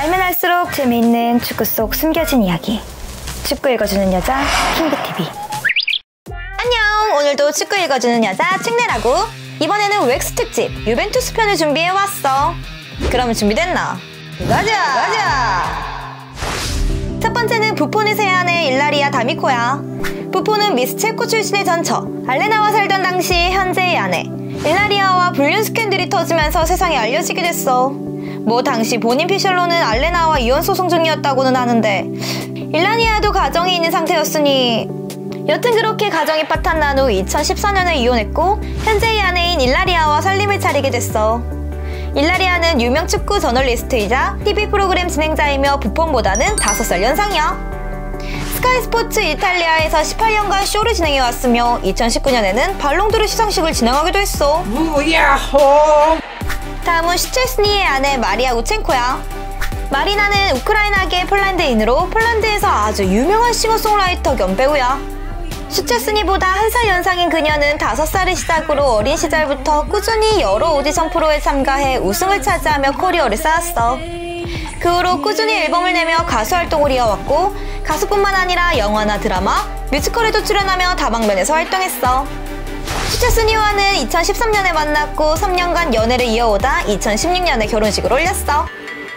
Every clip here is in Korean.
알면 알수록 재미있는 축구 속 숨겨진 이야기. 축구 읽어주는 여자 킹그TV. 안녕, 오늘도 축구 읽어주는 여자 칙내라고. 이번에는 웩스 특집 유벤투스 편을 준비해왔어. 그럼 준비됐나? 가자! 첫 번째는 부폰을 세안해 일라리아 다미코야. 부폰은 미스 체코 출신의 전처, 알레나와 살던 당시 현재의 아내 일라리아와 불륜 스캔들이 터지면서 세상에 알려지게 됐어. 뭐 당시 본인 피셜로는 알레나와 이혼 소송 중이었다고는 하는데 일라리아도 가정이 있는 상태였으니 여튼 그렇게 가정이 파탄난 후 2014년에 이혼했고 현재의 아내인 일라리아와 살림을 차리게 됐어. 일라리아는 유명 축구 저널리스트이자 TV 프로그램 진행자이며 부폰보다는 5살 연상이야. 스카이 스포츠 이탈리아에서 18년간 쇼를 진행해왔으며 2019년에는 발롱도르 시상식을 진행하기도 했어. 야호! 다음은 슈체스니의 아내 마리아 우첸코야. 마리나는 우크라이나계 폴란드인으로 폴란드에서 아주 유명한 싱어송라이터 겸 배우야. 슈체스니보다 1살 연상인 그녀는 5살을 시작으로 어린 시절부터 꾸준히 여러 오디션 프로에 참가해 우승을 차지하며 커리어를 쌓았어. 그 후로 꾸준히 앨범을 내며 가수 활동을 이어왔고 가수뿐만 아니라 영화나 드라마, 뮤지컬에도 출연하며 다방면에서 활동했어. 슈체스니와는 2013년에 만났고 3년간 연애를 이어오다 2016년에 결혼식을 올렸어.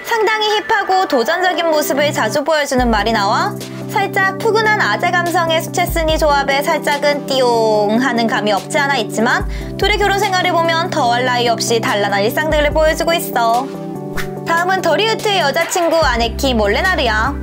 상당히 힙하고 도전적인 모습을 자주 보여주는 마리나와 살짝 푸근한 아재 감성의 슈체스니 조합에 살짝은 띠용 하는 감이 없지 않아 있지만 둘의 결혼 생활을 보면 더할 나위 없이 단란한 일상들을 보여주고 있어. 다음은 더리우트의 여자친구 아네키 몰레나르야.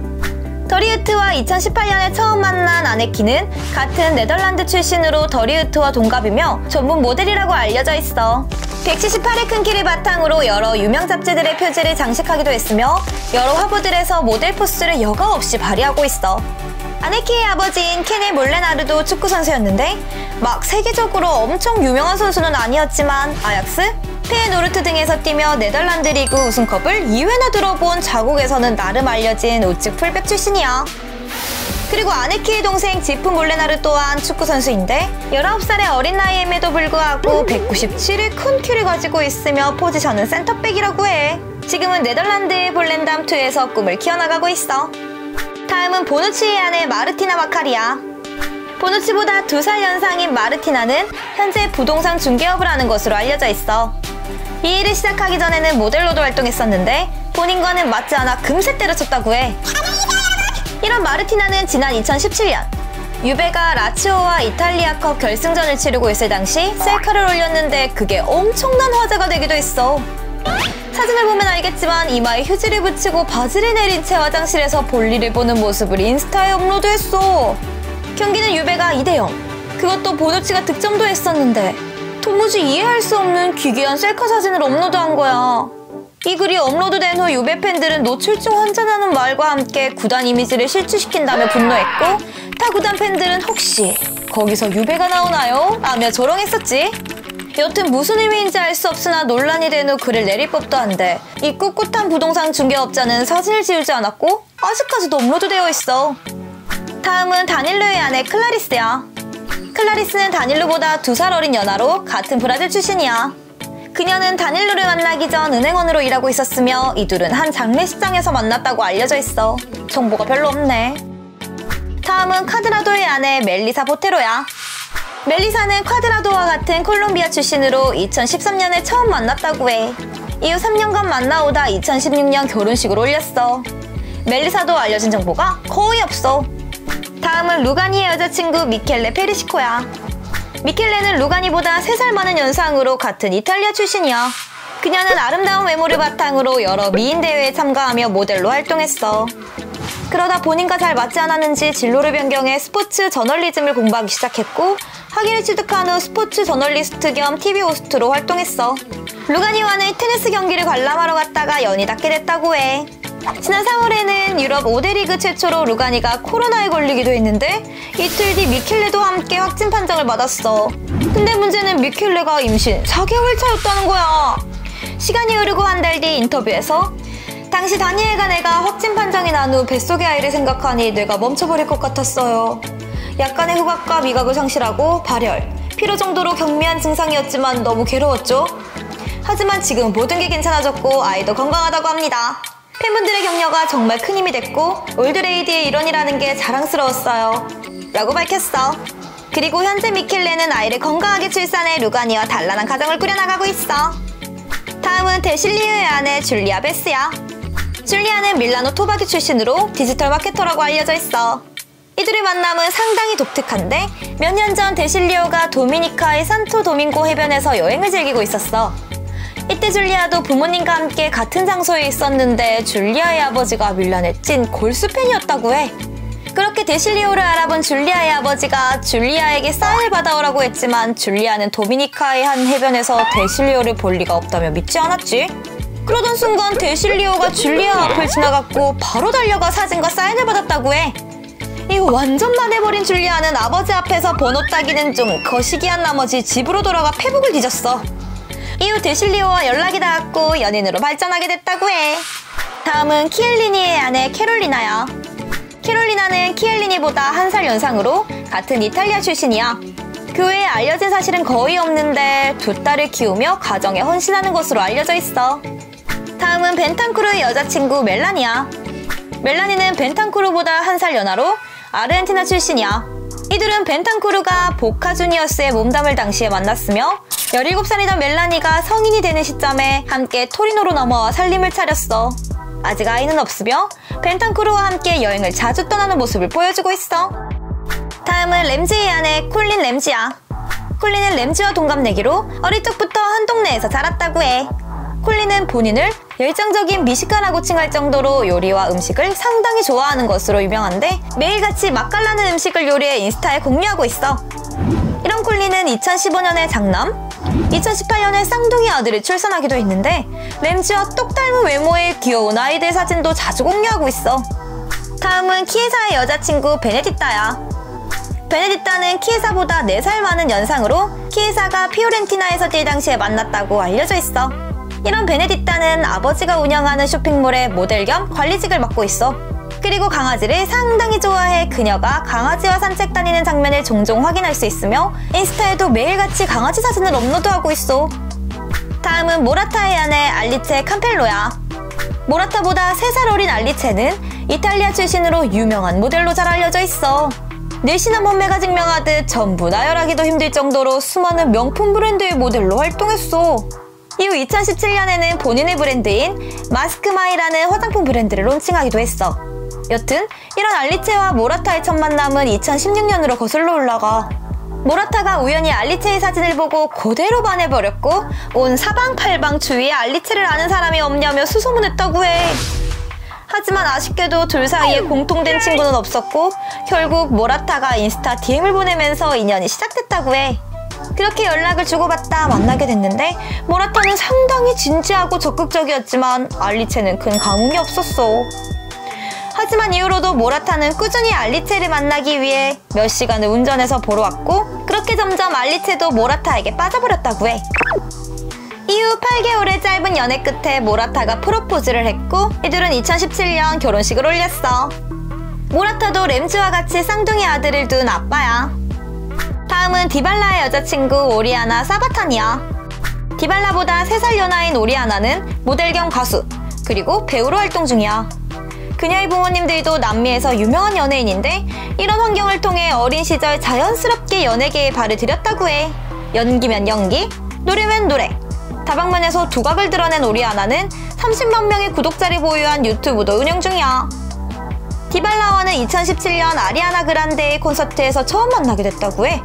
더리우트와 2018년에 처음 만난 아네키는 같은 네덜란드 출신으로 더리우트와 동갑이며 전문 모델이라고 알려져 있어. 178의 큰 키를 바탕으로 여러 유명 잡지들의 표지를 장식하기도 했으며 여러 화보들에서 모델 포스를 여과 없이 발휘하고 있어. 아네키의 아버지인 케네 몰레나르도 축구선수였는데 막 세계적으로 엄청 유명한 선수는 아니었지만 아약스, 페예노르트 등에서 뛰며 네덜란드 리그 우승컵을 2회나 들어본 자국에서는 나름 알려진 우측 풀백 출신이야. 그리고 아네키의 동생 지프 몰레나르 또한 축구선수인데 19살의 어린 나이임에도 불구하고 197의 큰 키를 가지고 있으며 포지션은 센터백이라고 해. 지금은 네덜란드의 볼렌담2에서 꿈을 키워나가고 있어. 다음은 보누치의 아내 마르티나 마카리야. 보누치보다 2살 연상인 마르티나는 현재 부동산 중개업을 하는 것으로 알려져 있어. 이 일을 시작하기 전에는 모델로도 활동했었는데 본인과는 맞지 않아 금세 때려쳤다고 해. 이런 마르티나는 지난 2017년 유베가 라치오와 이탈리아컵 결승전을 치르고 있을 당시 셀카를 올렸는데 그게 엄청난 화제가 되기도 했어. 사진을 보면 알겠지만 이마에 휴지를 붙이고 바지를 내린 채 화장실에서 볼일을 보는 모습을 인스타에 업로드했어. 경기는 유베가 2대0. 그것도 보누치가 득점도 했었는데 도무지 이해할 수 없는 기괴한 셀카 사진을 업로드한 거야. 이 글이 업로드된 후 유베 팬들은 노출증 환자라는 말과 함께 구단 이미지를 실추시킨다며 분노했고 타 구단 팬들은 혹시 거기서 유베가 나오나요? 라며 조롱했었지. 여튼 무슨 의미인지 알 수 없으나 논란이 된 후 글을 내릴 법도 한데 이 꿋꿋한 부동산 중개업자는 사진을 지우지 않았고 아직까지도 업로드되어 있어. 다음은 다닐루의 아내 클라리스야. 클라리스는 다닐루보다 2살 어린 연하로 같은 브라질 출신이야. 그녀는 다닐루를 만나기 전 은행원으로 일하고 있었으며 이 둘은 한 장례식장에서 만났다고 알려져 있어. 정보가 별로 없네. 다음은 카드라도의 아내 멜리사 보테로야. 멜리사는 콰드라도와 같은 콜롬비아 출신으로 2013년에 처음 만났다고 해. 이후 3년간 만나오다 2016년 결혼식을 올렸어. 멜리사도 알려진 정보가 거의 없어. 다음은 루가니의 여자친구 미켈레 페리시코야. 미켈레는 루가니보다 3살 많은 연상으로 같은 이탈리아 출신이야. 그녀는 아름다운 외모를 바탕으로 여러 미인 대회에 참가하며 모델로 활동했어. 그러다 본인과 잘 맞지 않았는지 진로를 변경해 스포츠 저널리즘을 공부하기 시작했고 학위를 취득한 후 스포츠 저널리스트 겸 TV 호스트로 활동했어. 루가니와는 테니스 경기를 관람하러 갔다가 연이 닿게 됐다고 해. 지난 4월에는 유럽 5대 리그 최초로 루가니가 코로나에 걸리기도 했는데 이틀 뒤 미켈레도 함께 확진 판정을 받았어. 근데 문제는 미켈레가 임신 4개월 차였다는 거야. 시간이 흐르고 한 달 뒤 인터뷰에서 당시 다니엘과 내가 확진 판정이 난 후 뱃속의 아이를 생각하니 뇌가 멈춰버릴 것 같았어요. 약간의 후각과 미각을 상실하고 발열, 피로 정도로 경미한 증상이었지만 너무 괴로웠죠. 하지만 지금 모든 게 괜찮아졌고 아이도 건강하다고 합니다. 팬분들의 격려가 정말 큰 힘이 됐고 올드레이디의 일원이라는 게 자랑스러웠어요 라고 밝혔어. 그리고 현재 미켈레는 아이를 건강하게 출산해 루가니와 단란한 가정을 꾸려나가고 있어. 다음은 데실리오의 아내 줄리아 베스야. 줄리아는 밀라노 토바기 출신으로 디지털 마케터라고 알려져 있어. 이들의 만남은 상당히 독특한데 몇 년 전 데실리오가 도미니카의 산토 도밍고 해변에서 여행을 즐기고 있었어. 이때 줄리아도 부모님과 함께 같은 장소에 있었는데 줄리아의 아버지가 밀란의 찐 골수 팬이었다고 해. 그렇게 데실리오를 알아본 줄리아의 아버지가 줄리아에게 사인을 받아오라고 했지만 줄리아는 도미니카의 한 해변에서 데실리오를 볼 리가 없다며 믿지 않았지. 그러던 순간 데실리오가 줄리아 앞을 지나갔고 바로 달려가 사진과 사인을 받았다고 해. 이거 완전 반해버린 줄리아는 아버지 앞에서 번호 따기는 좀 거시기한 나머지 집으로 돌아가 페북을 뒤졌어. 이후 데실리오와 연락이 닿았고 연인으로 발전하게 됐다고 해. 다음은 키엘리니의 아내 캐롤리나야. 캐롤리나는 키엘리니보다 1살 연상으로 같은 이탈리아 출신이야. 그 외에 알려진 사실은 거의 없는데 두 딸을 키우며 가정에 헌신하는 것으로 알려져 있어. 다음은 벤탄쿠르의 여자친구 멜라니야. 멜라니는 벤탄쿠르보다 1살 연하로 아르헨티나 출신이야. 이들은 벤탄쿠르가 보카 주니어스에 몸담을 당시에 만났으며 17살이던 멜라니가 성인이 되는 시점에 함께 토리노로 넘어와 살림을 차렸어. 아직 아이는 없으며 벤탄쿠르와 함께 여행을 자주 떠나는 모습을 보여주고 있어. 다음은 램지의 아내 콜린 램지야. 콜린은 램지와 동갑내기로 어릴 적부터 한 동네에서 자랐다고 해. 콜린은 본인을 열정적인 미식가라고 칭할 정도로 요리와 음식을 상당히 좋아하는 것으로 유명한데 매일같이 맛깔나는 음식을 요리해 인스타에 공유하고 있어. 이런 콜린은 2015년에 장남, 2018년에 쌍둥이 아들을 출산하기도 했는데 램지와 똑 닮은 외모의 귀여운 아이들 사진도 자주 공유하고 있어. 다음은 키에사의 여자친구 베네디타야. 베네디타는 키에사보다 4살 많은 연상으로 키에사가 피오렌티나에서 뛸 당시에 만났다고 알려져 있어. 이런 베네디타는 아버지가 운영하는 쇼핑몰의 모델 겸 관리직을 맡고 있어. 그리고 강아지를 상당히 좋아해 그녀가 강아지와 산책 다니는 장면을 종종 확인할 수 있으며 인스타에도 매일같이 강아지 사진을 업로드하고 있어. 다음은 모라타의 아내 알리체 캄펠로야. 모라타보다 3살 어린 알리체는 이탈리아 출신으로 유명한 모델로 잘 알려져 있어. 늘씬한 몸매가 증명하듯 전부 나열하기도 힘들 정도로 수많은 명품 브랜드의 모델로 활동했어. 이후 2017년에는 본인의 브랜드인 마스크마이라는 화장품 브랜드를 론칭하기도 했어. 여튼 이런 알리체와 모라타의 첫 만남은 2016년으로 거슬러 올라가. 모라타가 우연히 알리체의 사진을 보고 그대로 반해버렸고 온 사방팔방 주위에 알리체를 아는 사람이 없냐며 수소문했다고 해. 하지만 아쉽게도 둘 사이에 공통된 친구는 없었고 결국 모라타가 인스타 DM을 보내면서 인연이 시작됐다고 해. 그렇게 연락을 주고받다 만나게 됐는데 모라타는 상당히 진지하고 적극적이었지만 알리체는 큰 감흥이 없었어. 하지만 이후로도 모라타는 꾸준히 알리체를 만나기 위해 몇 시간을 운전해서 보러 왔고 그렇게 점점 알리체도 모라타에게 빠져버렸다고 해. 이후 8개월의 짧은 연애 끝에 모라타가 프로포즈를 했고 이들은 2017년 결혼식을 올렸어. 모라타도 램지와 같이 쌍둥이 아들을 둔 아빠야. 다음은 디발라의 여자친구 오리아나 사바탄이야. 디발라보다 3살 연하인 오리아나는 모델 겸 가수 그리고 배우로 활동 중이야. 그녀의 부모님들도 남미에서 유명한 연예인인데 이런 환경을 통해 어린 시절 자연스럽게 연예계에 발을 들였다고 해. 연기면 연기, 노래면 노래. 다방면에서 두각을 드러낸 오리아나는 30만 명의 구독자를 보유한 유튜브도 운영 중이야. 디발라와는 2017년 아리아나 그란데의 콘서트에서 처음 만나게 됐다고 해.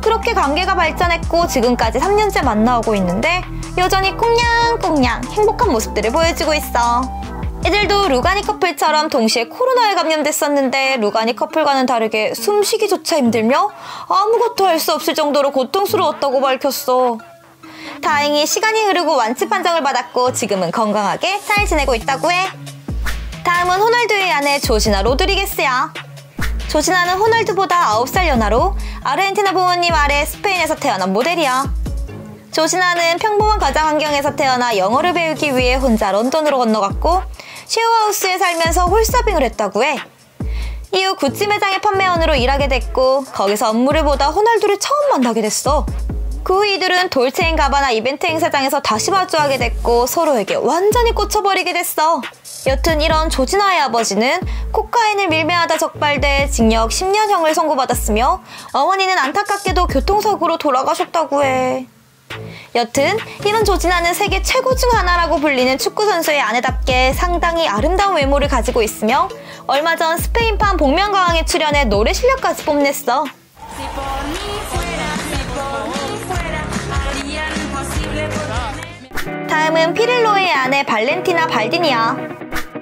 그렇게 관계가 발전했고 지금까지 3년째 만나오고 있는데 여전히 꽁냥꽁냥 행복한 모습들을 보여주고 있어. 이들도 루가니 커플처럼 동시에 코로나에 감염됐었는데 루가니 커플과는 다르게 숨쉬기조차 힘들며 아무것도 할 수 없을 정도로 고통스러웠다고 밝혔어. 다행히 시간이 흐르고 완치 판정을 받았고 지금은 건강하게 잘 지내고 있다고 해. 다음은 호날두의 아내 조시나 로드리게스야. 조시나는 호날두보다 9살 연하로 아르헨티나 부모님 아래 스페인에서 태어난 모델이야. 조시나는 평범한 가정 환경에서 태어나 영어를 배우기 위해 혼자 런던으로 건너갔고 쉐어하우스에 살면서 홀서빙을 했다고 해. 이후 구찌 매장의 판매원으로 일하게 됐고 거기서 업무를 보다 호날두를 처음 만나게 됐어. 그 후 이들은 돌체앤가바나 이벤트 행사장에서 다시 마주하게 됐고 서로에게 완전히 꽂혀버리게 됐어. 여튼 이런 조진아의 아버지는 코카인을 밀매하다 적발돼 징역 10년형을 선고받았으며 어머니는 안타깝게도 교통사고로 돌아가셨다고 해. 여튼 이런 조진아는 세계 최고 중 하나라고 불리는 축구선수의 아내답게 상당히 아름다운 외모를 가지고 있으며 얼마 전 스페인판 복면가왕에 출연해 노래 실력까지 뽐냈어. 다음은 피를로의 아내 발렌티나 발디니야.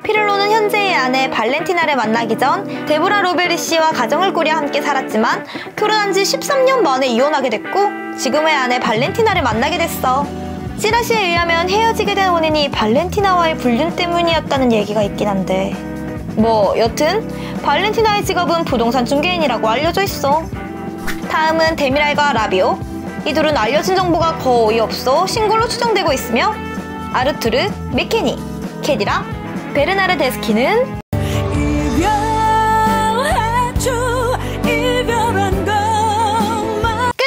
피를로는 현재의 아내 발렌티나를 만나기 전 데보라 로베리 씨와 가정을 꾸려 함께 살았지만 결혼한 지 13년 만에 이혼하게 됐고 지금의 아내 발렌티나를 만나게 됐어. 찌라시에 의하면 헤어지게 된 원인이 발렌티나와의 불륜 때문이었다는 얘기가 있긴 한데 여튼 발렌티나의 직업은 부동산 중개인이라고 알려져 있어. 다음은 데미랄과 라비오. 이 둘은 알려진 정보가 거의 없어 싱글로 추정되고 있으며 아르투르, 미케니, 캐디랑 베르나르 데스키는 끝!